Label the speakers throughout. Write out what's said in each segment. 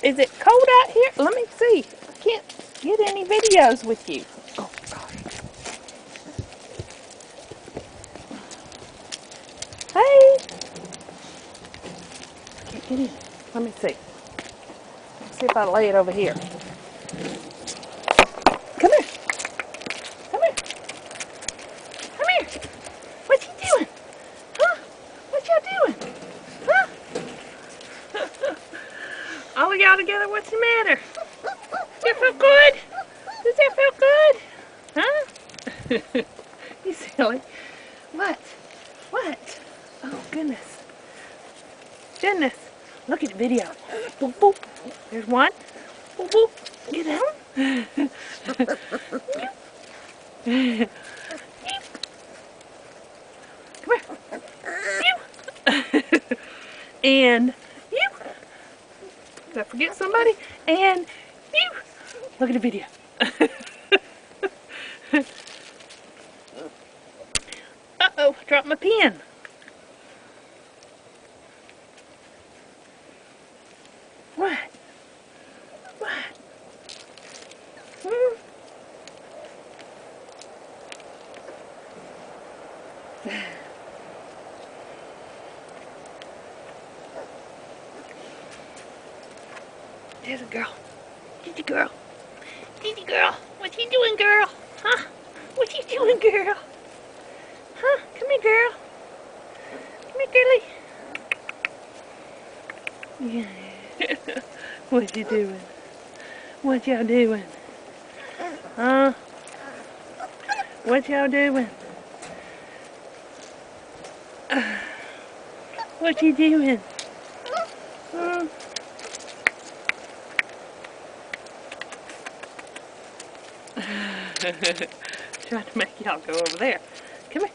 Speaker 1: Is it cold out here? Let me see. I can't get any videos with you. Oh, gosh. Hey. Can't get in. Let me see. See if I lay it over here. Come here. Come here. Come here. What you doing? Huh? What y'all doing? Huh? All of y'all together, what's the matter? Does that feel good? Does that feel good? Huh? You silly. What? What? Oh, goodness. Goodness. Look at the video. Boop, boop. There's one. Boop, boop. Get down. Come here. And you. Did I forget somebody? And you. Look at the video. Uh-oh, dropped my pen. What? What? Hmm? There's a girl. Did you, girl? Did you, girl? What you doing, girl? Huh? What you doing, girl? Huh? Come here, girl. Come here, girlie. Yeah. What you doing? What y'all doing? Huh? What y'all doing? What you doing? Huh? Trying to make y'all go over there. Come here.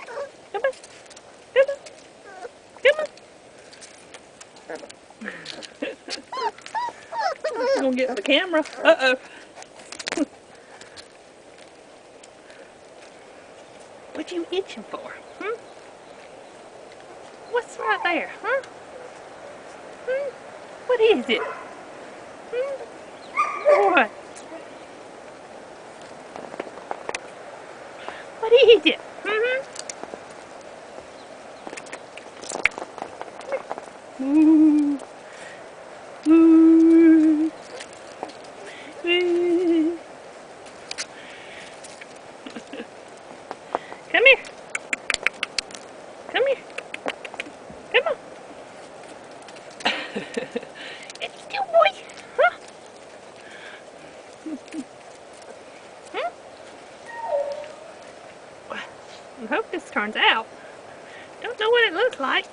Speaker 1: Come on. Come on. Come on. I'm gonna get the camera. Uh-oh. What you itching for? Hmm? What's right there? Huh? Hmm? What is it? Hmm? What? What is it? Mm-hmm. Ooh. Ooh. Ooh. Come here. Come here. Come on. It's you, boy. Huh? Hmm? I hope this turns out. Don't know what it looks like.